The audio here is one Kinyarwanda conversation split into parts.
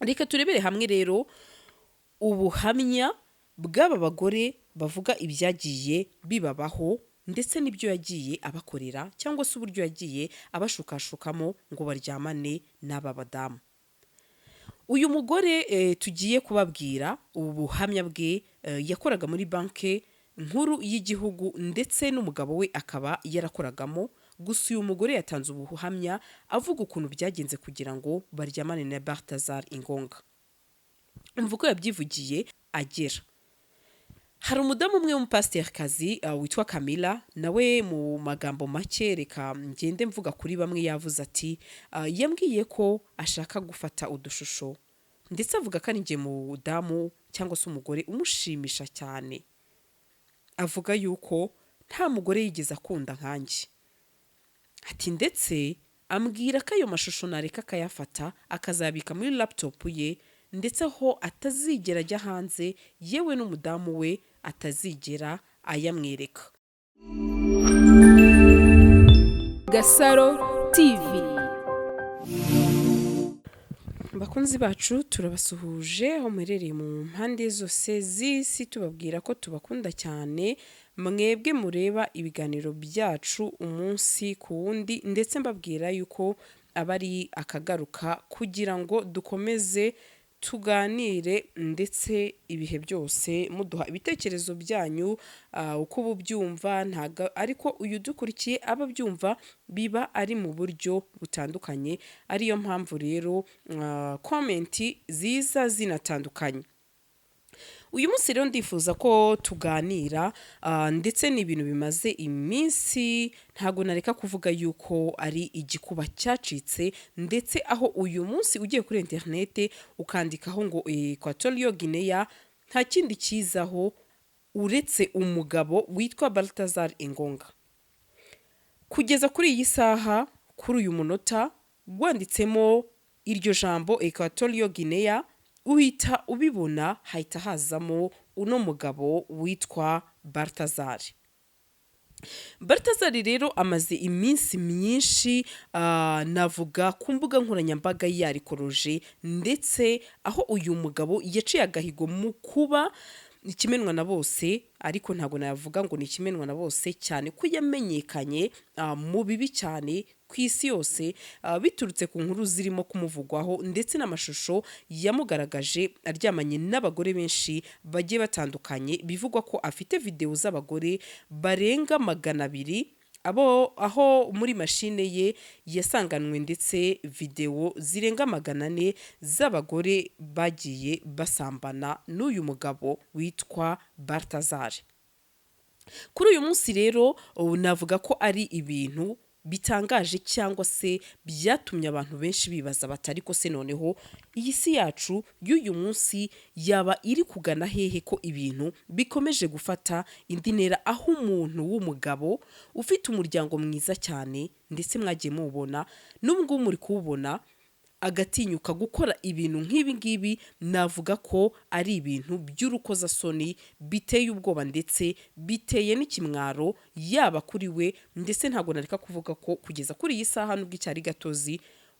reka turebere hamwe rero ubuhamya bw'aba bagore bavuga ibyagiye bibabaho ndetse n'ibyo yagiye abakorera cyangwa se uburyo yagiye abashukashukamo ngo baryamane n'aba badamu. Uyu mugore tugiye kubabwira ubu buhamya bwe yakoraga muri banki nkuru y'igihugu ndetse n'umugabo we akaba yarakoragamo. Gusa uyu mugore yatanze ubuhamya avuga ukuntu byagenze kugira ngo baryamane na BARTAZAL ingonga. Umva uko yabyivugiye agera. Hari umudamu umwe w'umupasiterikazi witwa Camilla, nawe mu magambo make reka ngende mvuga kuri bamwe yavuze ati yambwiye ko ashaka gufata udushusho ndetse avuga ko ari njye mudamu cyangwa se umugore umushimisha cyane. Avuga yuko nta mugore yigeze akunda nkanjye. Ati ndetse ambwira ko ayo mashusho nareka akayafata akazabika muri laptop ye ndetse aho atazigera ajya hanze yewe n'umudamu we atazigera ayamwereka. GASARO TV. Bakunzi bacu turabasuhuje aho muherereye mu mpande zose z'isi, tubabwira ko tubakunda cyane, mwebwe mureba ibiganiro byacu umunsi ku wundi ndetse mbabwira yuko abari akagaruka kugira ngo dukomeze tuganire ndetse ibihe byose muduha ibitekerezo byanyu uko bubyumva, ntago ariko uyu dukurikiye ababyumva biba ari mu buryo butandukanye, ariyo mpamvu rero komenti ziza zinatandukanye. Uyu munsi rero ndifuza ko tuganira ndetse n'ibintu bimaze iminsi, ntago nareka kuvuga yuko ari igikuba cyacitse, ndetse aho uyu munsi ugiye kuri interinete ukandikaho ngo Equatorial Guinea nta kindi kizaho uretse umugabo witwa BARTAZAL ingonga. Kugeza kuri iyi saha, kuri uyu munota wanditsemo iryo jambo Equatorial Guinea, uhita ubibona hahita hazamo uno mugabo witwa BARTAZAL. BARTAZAL rero amaze iminsi myinshi navuga ku mbuga nkoranyambaga yarikoroje, ndetse aho uyu mugabo yaciye agahigo mu kuba ikimenwa na bose, ariko ntago navuga ngo ni ikimenwa na bose cyane ko yamenyekanye mu bibi cyane ku isi yose, biturutse ku nkuru zirimo kumuvugwaho ndetse n'amashusho yamugaragaje aryamanye n'abagore benshi bagiye batandukanye. Bivugwa ko afite video z'abagore barenga 200, aho muri mashine ye yasanganwe ndetse video zirenga 400 z'abagore bagiye basambana n'uyu mugabo witwa BARTAZAL. Kuri uyu munsi rero navuga ko ari ibintu bitangaje cyangwa se byatumye abantu benshi bibaza batari ko se noneho iyi si yacu y'uyu munsi yaba iri kugana hehe ko ibintu bikomeje gufata indi ntera, aho umuntu w'umugabo ufite umuryango mwiza cyane ndetse mwagiye mubona n'ubwo muri kuwubona agatinyuka gukora ibintu nk'ibi ngibi, navuga ko ari ibintu by'urukozasoni biteye ubwoba ndetse biteye n'ikimwaro yaba kuri we, ndetse ntago nareka kuvuga ko kugeza kuri iyi saha nubwo icyari gatozi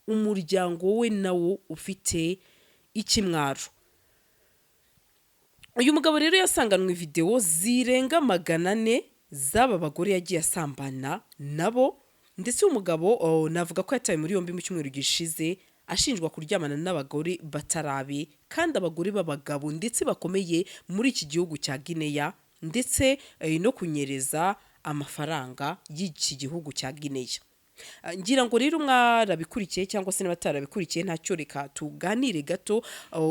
umuryango we nawo ufite ikimwaro. Uyu mugabo rero yasanganwe video zirenga 400 z'aba bagore yagiye asambana nabo, ndetse umugabo navuga ko yatawe muri yombi mu cyumweru gishize ashinjwa kuryamana n'abagore batarabe kandi abagore b'abagabo ndetse bakomeye muri iki gihugu cya Guinea, ndetse no kunyereza amafaranga y'iki gihugu cya Guinea. Ngira ngo rero mwarabikurikiye cyangwa se n'abatarabikurikiye ntacyo, reka tuganire gato.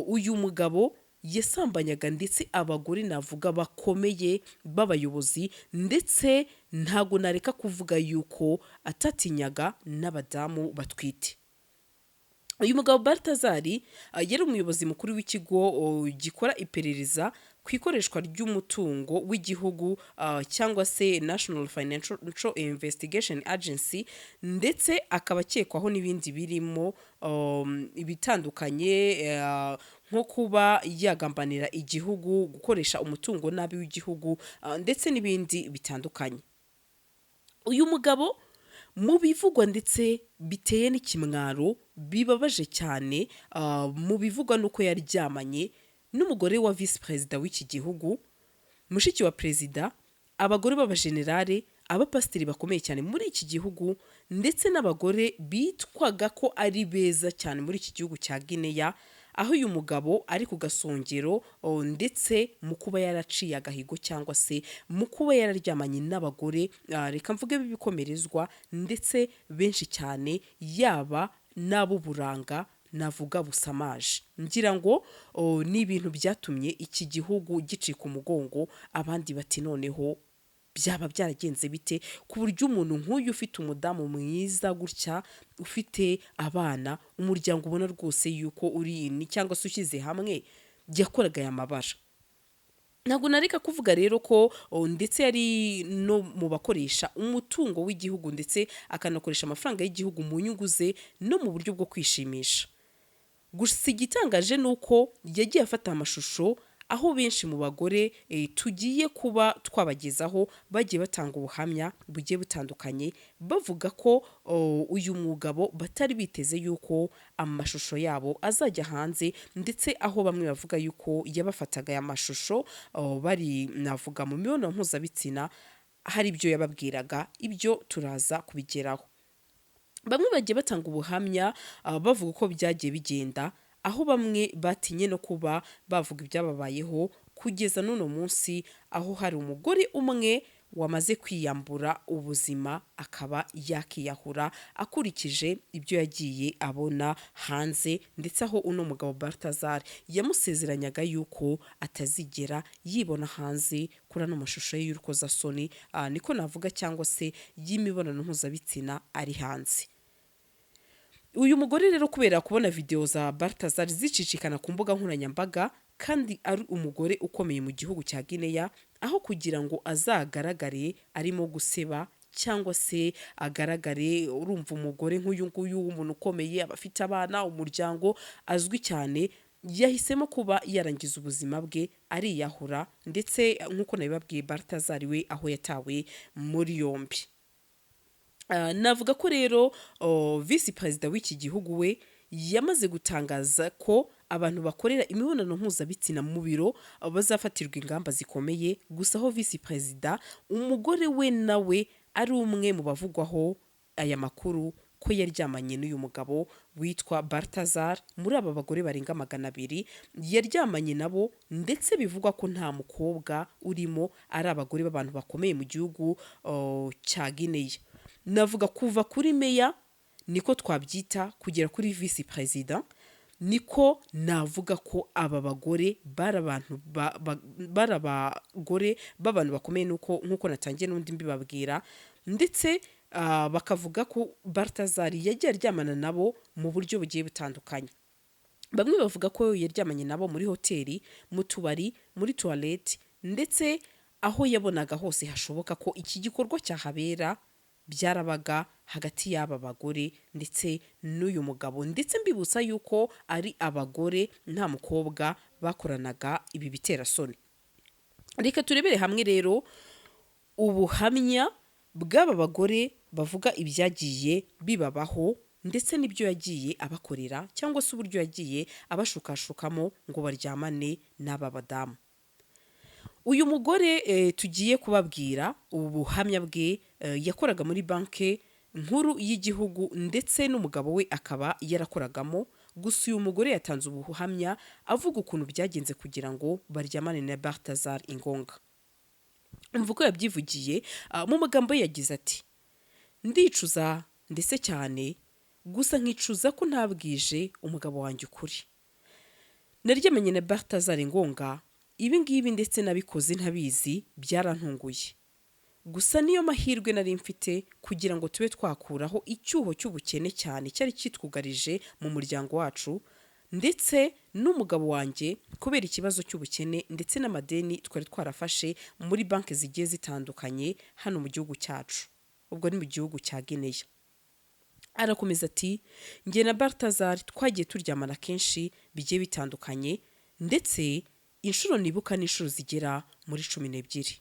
Uyu mugabo yasambanyaga ndetse abagore navuga bakomeye b'abayobozi, ndetse ntago nareka kuvuga yuko atatinyaga n'abadamu batwite. Uyu mugabo BARTAZAL yari umuyobozi mukuru w'ikigo gikora iperereza ku ikoreshwa ry'umutungo w'igihugu cyangwa se National Financial Investigation Agency, ndetse akaba akekwaho n'ibindi birimo ibitandukanye nko kuba yagambanira igihugu, gukoresha umutungo nabi w'igihugu ndetse n'ibindi bitandukanye. Uyu mugabo mu bivugwa ndetse biteye n'ikimwaro bibabaje cyane mu bivugwa nuko yaryamanye n'umugore wa vice perezida w'iki gihugu, mushiki wa perezida, abagore b'abajenerale, abapasiteri bakomeye cyane muri iki gihugu, ndetse n'abagore bitwaga ko ari beza cyane muri iki gihugu cya Guinea, aho uyu mugabo ari ku gasongero ndetse mu kuba yaraciye agahigo cyangwa se mu kuba yararyamanye n'abagore reka mvuge b'ibikomerezwa ndetse benshi cyane, yaba n'ab'uburanga navuga busamaje. Ngira ngo ni ibintu byatumye iki gihugu gicika umugongo, abandi bati noneho byaba byaragenze bite ku buryo umuntu nk'uyu ufite umudamu mwiza gutya, ufite abana, umuryango ubona rwose yuko uri ni cyangwa se ushyize hamwe yakoraga aya mabara. Ntabwo nareka kuvuga rero ko ndetse yari no mu bakoresha umutungo w'igihugu ndetse akanakoresha amafaranga y'igihugu mu nyungu ze no mu buryo bwo kwishimisha. Gusa igitangaje ni uko yagiye afata amashusho aho benshi mu bagore tugiye kuba twabagezaho bagiye batanga ubuhamya bugiye butandukanye, bavuga ko uyu mugabo batari biteze yuko amashusho yabo azajya hanze, ndetse aho bamwe bavuga yuko yabafataga aya mashusho bari navuga mu mibonano mpuzabitsina, hari ibyo yababwiraga, ibyo turaza kubigeraho. Bamwe bagiye batanga ubuhamya bavuga uko byagiye bigenda, aho bamwe batinye no kuba bavuga ibyababayeho kugeza n'uno munsi, aho hari umugore umwe wamaze kwiyambura ubuzima akaba yakiyahura akurikije ibyo yagiye abona hanze, ndetse aho uno mugabo BARTAZAL yamusezeranyaga yuko atazigera yibona hanze kuri ano mashusho ye y'urukozasoni, niko navuga, cyangwa se y'imibonano mpuzabitsina ari hanze. Uyu mugore rero kubera kubona video za BARTAZAL zicicikana ku mbuga nkoranyambaga, kandi ari umugore ukomeye mu gihugu cya Guinea, aho kugira ngo azagaragare arimo guseba cyangwa se agaragare, urumva umugore nk'uyu nguyu w'umuntu ukomeye, abafite abana, umuryango, azwi cyane, yahisemo kuba yarangiza ubuzima bwe ariyahura, ndetse nk'uko nabibabwiye BARTAZAL we aho yatawe muri yombi. Navuga ko rero vice perezida w'iki gihugu we yamaze gutangaza ko abantu bakorera imibonano mpuzabitsina mu biro bazafatirwa ingamba zikomeye. Gusa aho vice perezida umugore we nawe ari umwe mu bavugwaho aya makuru ko yaryamanye n'uyu mugabo witwa BARTAZAL. Muri aba bagore barenga 200 yaryamanye nabo, ndetse bivugwa ko nta mukobwa urimo, ari abagore b'abantu bakomeye mu gihugu cya Guinea. Navuga kuva kuri meya niko twabyita kugera kuri vice perezida, niko navuga ko aba bagore barabagore b'abantu bakomeye, nkuko natangiye n'undi mbibabwira, ndetse bakavuga ko BARTAZAL yagiye aryamana nabo mu buryo bugiye butandukanye. Bamwe bavuga ko yaryamanye nabo muri hoteli, mu tubari, muri toilette, ndetse aho yabonaga hose hashoboka ko iki gikorwa cyahabera byarabaga hagati y'aba bagore ndetse n'uyu mugabo, ndetse mbibutsa yuko ari abagore nta mukobwa bakoranaga ibi biterasoni. Reka turebere hamwe rero ubuhamya bw'aba bagore bavuga ibyagiye bibabaho, ndetse n'ibyo yagiye abakorera cyangwa se uburyo yagiye abashukashukamo ngo baryamane n'aba badamu. Uyu mugore tugiye kubabwira ubu buhamya bwe, yakoraga muri banki nkuru y'igihugu, ndetse n'umugabo we akaba yarakoragamo. Gusa uyu mugore yatanze ubuhamya avuga ukuntu byagenze kugira ngo baryamane na BARTAZAL ingonga. Umva uko yabyivugiye mu magambo ye, yagize ati: ndicuza ndetse cyane, gusa nkicuza ko ntabwije umugabo wanjye ukuri. Naryamanye na BARTAZAL ingonga, ibi ngibi ndetse nabikoze ntabizi, byarantunguye. Gusa niyo mahirwe nari mfite kugira ngo tube twakuraho icyuho cy'ubukene cyane cyari kitwugarije mu muryango wacu, ndetse n'umugabo wanjye kubera ikibazo cy'ubukene ndetse n'amadeni twari twarafashe muri banki zigiye zitandukanye hano mu gihugu cyacu, ubwo ni mu gihugu cya Guinea. Arakomeza ati: njye na BARTAZAL twagiye turyamana kenshi bigiye bitandukanye, ndetse inshuro nibuka n'inshuro zigera muri 12.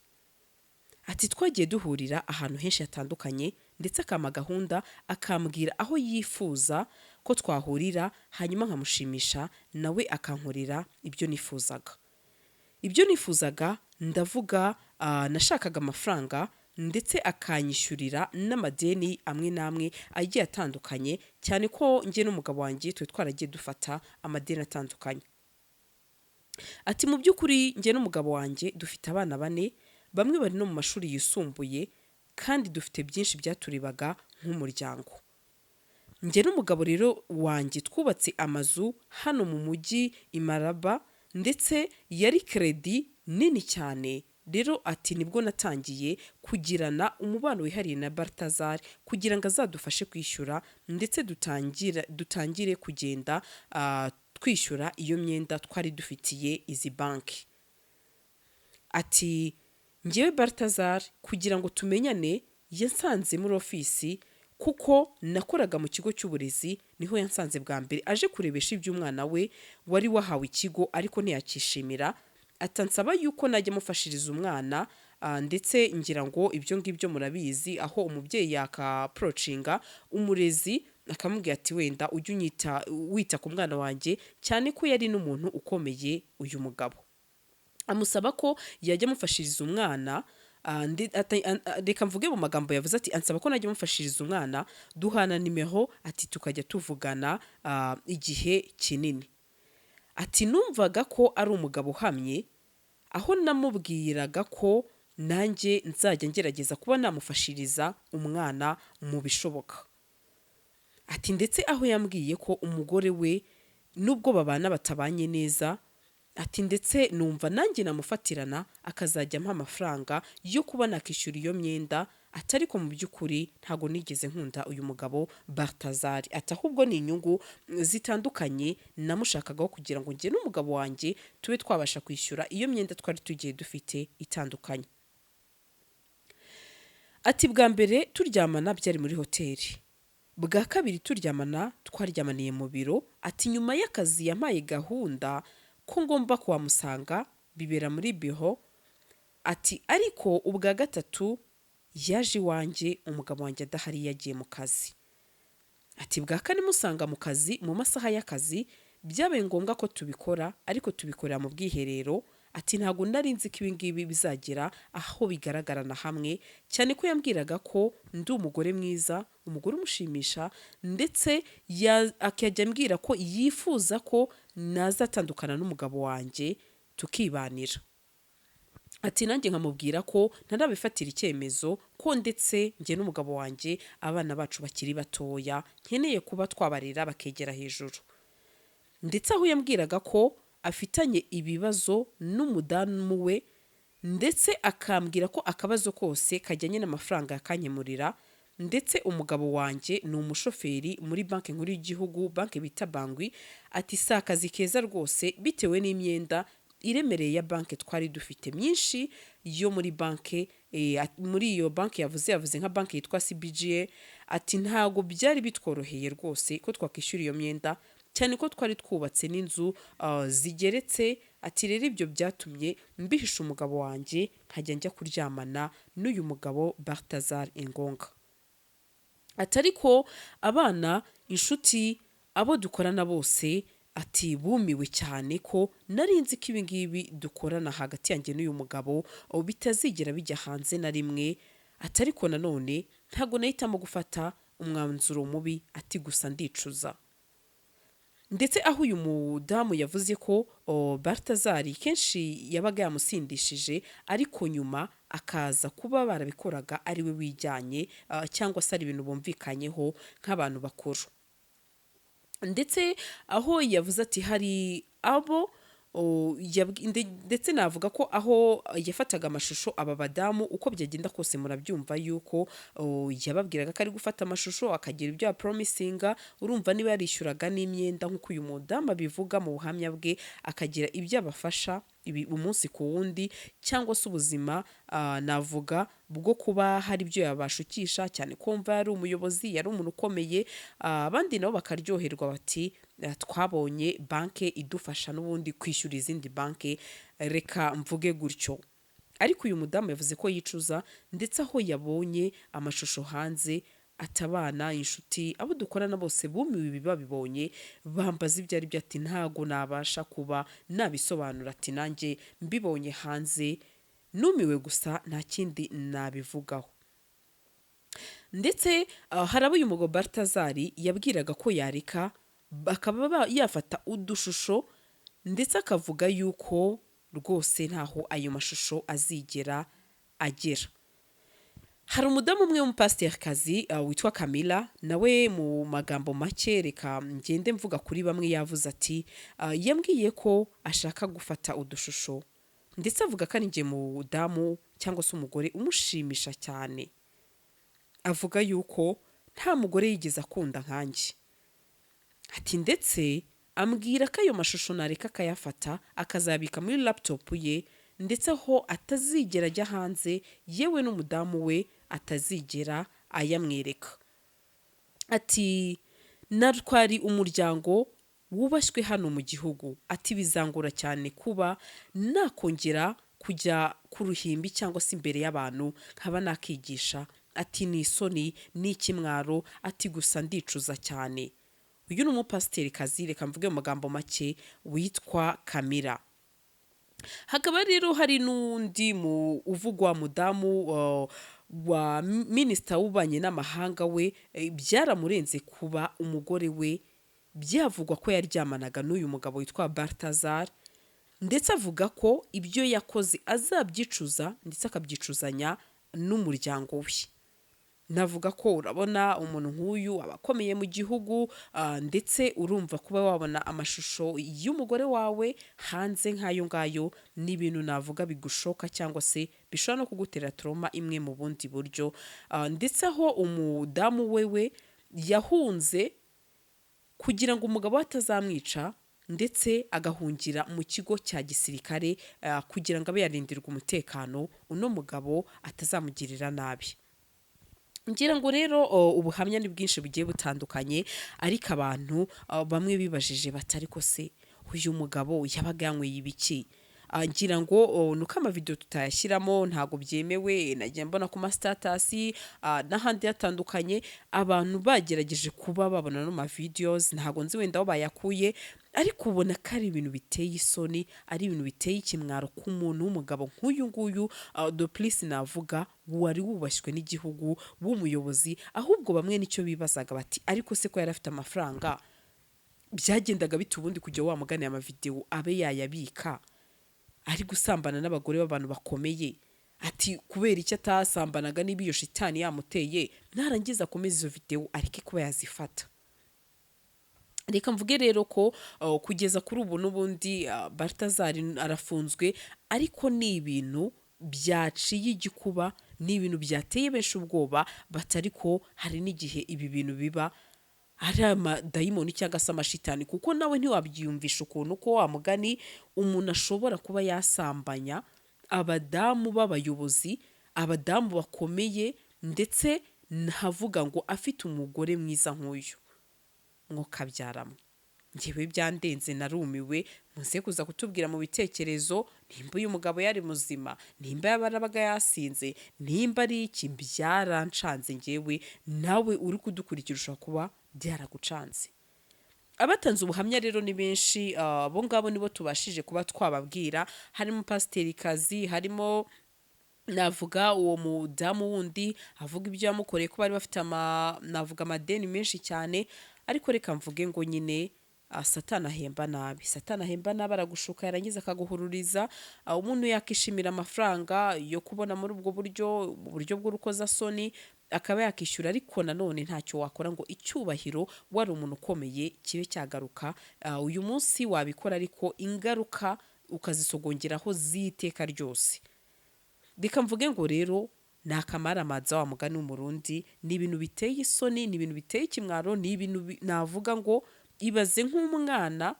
Ati twagiye duhurira ahantu henshi hatandukanye, ndetse akama gahunda akambwira aho yifuza ko twahurira, hanyuma nkamushimisha nawe akankorera ibyo nifuzaga. Ibyo nifuzaga ndavuga nashakaga amafaranga ndetse akanyishyurira n'amadeni amwe n'amwe agiye atandukanye, cyane ko njye n'umugabo wanjye twe twaragiye dufata amadeni atandukanye. Ati mu by'ukuri njye n'umugabo wanjye dufite abana 4, bamwe bari no mu mashuri yisumbuye kandi dufite byinshi byaturibaga nk'umuryango. Njye n'umugabo rero wanjye twubatse amazu hano mu mujyi Imaraba, ndetse yari kredi nini cyane. Rero ati nibwo natangiye kugirana umubano wihariye na BARTAZAL kugira ngo azadufashe kwishyura ndetse dutangire kugenda twishyura iyo myenda twari dufitiye izi banki. Ati ngewe BARTAZAL kugira ngo tumenyane yansanze muri ofisi, kuko nakoraga mu kigo cy'uburezi, niho yansanze bwa mbere aje kurebesha iby'umwana we wari wahawe ikigo ariko ntiyakishimira. Atansaba yuko najya mufashiriza umwana, ndetse ngira ngo ibyo ngibyo murabizi, aho umubyeyi yakaprocinga umurezi akamubwira ati wenda ujye wita ku mwana wanjye, cyane ko yari n'umuntu ukomeye uyu mugabo. Amusaba ko yajya mufashiriza umwana, reka mvuge mu magambo yavuze, ati ansaba ko najya mufashiriza umwana, duhana nimero, ati tukajya tuvugana igihe kinini. Ati numvaga ko ari umugabo uhamye, aho namubwiraga ko nanjye nzajya ngerageza kuba namufashiriza umwana mu bishoboka. Ati ndetse aho yambwiye ko umugore we nubwo babana batabanye neza, ati ndetse numva nanjye namufatirana akazajya ampa amafaranga yo kuba nakishyura iyo myenda. Atari ko mu by'ukuri ntago nigeze nkunda uyu mugabo BARTAZAL. Ati ahubwo ni inyungu zitandukanye namushakagaho kugira ngo njye n'umugabo wanjye tube twabasha kwishyura iyo myenda twari tugiye dufite itandukanye. Ati bwa mbere turyamana byari muri hoteli, bwa kabiri turyamana twaryamaniye mu biro. Ati nyuma y'akazi yampaye gahunda ko ngomba kuhamusanga, bibera muri biro. Ati ariko ubwa gatatu yaje iwanjye, umugabo wanjye adahari yagiye mu kazi. Ati bwa kane musanga mu kazi mu masaha y'akazi, byabaye ngombwa ko tubikora, ariko tubikorera mu bwiherero. Ati ntago nari nzi ko ibi ngibi bizagera aho bigaragarana hamwe, cyane ko yambwiraga ko ndi umugore mwiza, umugore umushimisha, ndetse akajya ambwira ko yifuza ko nazatandukana n'umugabo wanjye tukibanira. Ati nanjye nkamubwira ko ntarabifatira icyemezo, ko ndetse njye n'umugabo wanjye abana bacu bakiri batoya, nkeneye kuba twabarera bakegera hejuru. Ndetse aho yambwiraga ko afitanye ibibazo n'umudamu we, ndetse akambwira ko akabazo kose kajyanye n'amafaranga yakanyemurira. Ndetse umugabo wanjye ni umushoferi muri banki nkuru y'igihugu, banki bita Bangwi. Ati si akazi keza rwose bitewe n'imyenda iremereye ya banki twari dufite myinshi yo muri banki. Muri iyo banki yavuze nka banki yitwa CBGA. Ati ntago byari bitworoheye rwose ko twakishyura iyo myenda, cyane ko twari twubatse n'inzu zigeretse. Ati rero ibyo byatumye mbihisha umugabo wanjye nkajya njya kuryamana n'uyu mugabo BARTAZAL Ingonga. Ati ariko abana, inshuti, abo dukorana bose, ati bumiwe cyane ko nari nzi ko ibi ngibi dukorana hagati yanjye n'uyu mugabo bitazigera bijya hanze na rimwe. Ati ariko nanone ntago nahitamo gufata umwanzuro mubi, ati gusa ndicuza. Ndetse aho uyu mudamu yavuze ko BARTAZAL kenshi yabaga yamusindishije, ariko nyuma akaza kuba barabikoraga ari we wijyanye, cyangwa se ari ibintu bumvikanyeho nk'abantu bakuru. Ndetse aho yavuze ati hari abo ndetse navuga ko aho yafataga amashusho aba badamu, uko byagenda kose murabyumva yuko yababwiraga ko ari gufata amashusho akagira ibyo promisinga. Urumva niba yarishyuraga n'imyenda nk'uko uyu mudamu abivuga mu buhamya bwe, akagira ibyo abafasha umunsi ku wundi, cyangwa se ubuzima navuga bwo kuba hari ibyo yabashukisha, cyane ko mva yari umuyobozi, yari umuntu ukomeye. Abandi nabo bakaryoherwa bati twabonye banki idufasha n'ubundi kwishyura izindi banki, reka mvuge gutyo. ariko uyu mudamu yavuze ko yicuza ndetse aho yabonye amashusho hanze atabana inshuti abo dukorana bose bumiwe ibi babibonye bambaza ibyo ari byo ati ntago nabasha kuba nabisobanura ati nanjye mbibonye hanze numiwe gusa nta kindi nabivugaho. Ndetse hari abo uyu mugabo Bartazali yabwiraga ko yareka bakaba yafata udushusho ndetse akavuga yuko rwose ntaho ayo mashusho azigera agera. Hari umudamu umwe w'umupasiterikazi witwa Camilla nawe mu magambo make reka ngende mvuga kuri bamwe yavuze ati yambwiye ko ashaka gufata udushusho ndetse avuga ko ari njye mudamu cyangwa se umugore umushimisha cyane. Avuga yuko nta mugore yigeze akunda nkanjye. Ati ndetse ambwira ko ayo mashusho nareka akayafata akazabika muri laptop ye ndetse aho atazigera ajya hanze yewe n'umudamu we atazigera ayamwereka. Ati natwari umuryango wubashywe hano mu gihugu. Ati bizangora cyane kuba nakongera kujya ku ruhimbi cyangwa se imbere y'abantu nkaba nakigisha. Ati ni isoni ni ikimwaro. Ati gusa ndicuza cyane. Uyu ni umupasiterikazi reka mvuge mu magambo make witwa Camilla. Hakaba rero hari n'undi uvugwa mudamu wa minisita w'ububanyi n'amahanga we byaramurenze kuba umugore we byavugwa ko yaryamanaga n'uyu mugabo witwa Bartazal ndetse avuga ko ibyo yakoze azabyicuza ndetse akabyicuzanya n'umuryango we. Navuga ko urabona umuntu nk'uyu abakomeye mu gihugu ndetse urumva kuba wabona amashusho y'umugore wawe hanze nk'ayo ngayo n'ibintu navuga bigushoka cyangwa se bishobora no kugutera trauma imwe mu bundi buryo. Ndetse aho umudamu wewe yahunze kugira ngo umugabo atazamwica ndetse agahungira mu kigo cya gisirikare kugira ngo abe yarindirwa umutekano uno mugabo atazamugirira nabi. Ngira ngo rero ubuhamya ni bwinshi bugiye butandukanye ariko abantu bamwe bibajije batari ko se uyu mugabo yabaga yanyweye ibiki. Ngira ngo nuko amavideo tutayashyiramo ntago byemewe nagiye mbona ku mastatasi n'ahandi hatandukanye abantu bagerageje kuba babona no ma videos ntago nzi wenda aho bayakuye ariko ubona ko ari ibintu biteye isoni ari ibintu biteye ikimwaro ku muntu w'umugabo nk'uyu nguyu de plus navuga wari wubashywe n'igihugu w'umuyobozi. Ahubwo bamwe nicyo bibazaga bati ariko se ko yari afite amafaranga byagendaga bite ubundi kujya wamuganira ama video abe yayabika ari gusambana n'abagore b'abantu bakomeye. Ati kubera icyo atasambanaga niba iyo shitani yamuteye narangiza komeza izo video ariko kuba yazifata. Reka mvuge rero ko kugeza kuri ubu n'ubundi Bartazal arafunzwe ariko ni ibintu byaciye igikuba ni ibintu byateye benshi ubwoba batari ko hari n'igihe ibi bintu biba ari amadayimoni cyangwa se amashitani kuko nawe ntiwabyiyumvisha ukuntu ko wa mugani umuntu ashobora kuba yasambanya abadamu b'abayobozi abadamu bakomeye ndetse ntavuga ngo afite umugore mwiza nk'uyu ngo kabyaramwe. Ngewe byandenze narumiwe muze kuza kutubwira mu bitekerezo nimba uyu mugabo yari muzima nimba yabarabaga yasinze nimba ari iki byarancanze ngewe nawe uri kudukurikira ushobora kuba byaragucanze. Abatanze ubuhamya rero ni benshi abo ngabo nibo tubashije kuba twababwira harimo pasiterikazi harimo navuga uwo mudamu wundi avuga ibyo yamukoreye ko bari bafite navuga amadeni menshi cyane ariko reka mvuge ngo nyine Satani ahemba nabi. Satani ahemba nabi aragushuka yarangiza akaguhururiza umuntu yakishimira amafaranga yo kubona muri ubwo buryo bw'urukozasoni akaba yakishyura ariko nanone ntacyo wakora ngo icyubahiro wari umuntu ukomeye kibe cyagaruka. Uyu munsi wabikora ariko ingaruka ukazisogongeraho ziteka ryose. Reka mvuge ngo rero nakamaramaza wa mugani w'umurundi ni ibintu biteye isoni ni ibintu biteye ikimwaro ni ibintu navuga ngo ibaze nk'umwana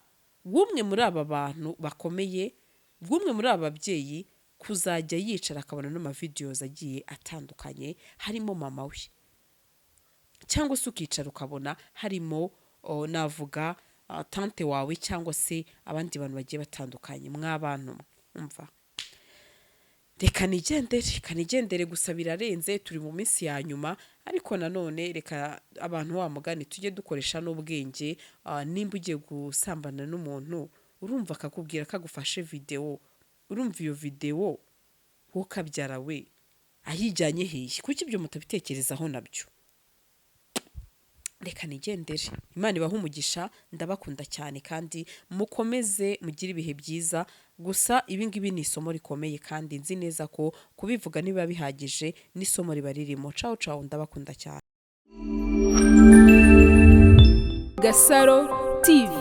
w'umwe muri aba bantu bakomeye w'umwe muri aba babyeyi kuzajya yicara akabona no ma videos agiye atandukanye harimo mama we cyangwa se ukicara ukabona harimo navuga tante wawe cyangwa se abandi bantu bagiye batandukanye mw'abantu umva. reka nigendere gusa birarenze, turi mu minsi ya nyuma, ariko nanone reka abantu wa mugani tujye dukoresha n'ubwenge. Nimba ugiye gusambana n'umuntu urumva akakubwira ko agufashe video, urumva iyo video wowe ukabyara we ayijyanye hehe? Kuki ibyo mutabitekerezaho nabyo? Reka nigendere. Imana ibahe umugisha, ndabakunda cyane kandi mukomeze mugire ibihe byiza. Gusa ibi ngibi ni isomo rikomeye kandi nzi neza ko kubivuga niba bihagije n'isomo riba ririmo. Ciao ciao, ndabakunda cyane. Gasaro TV.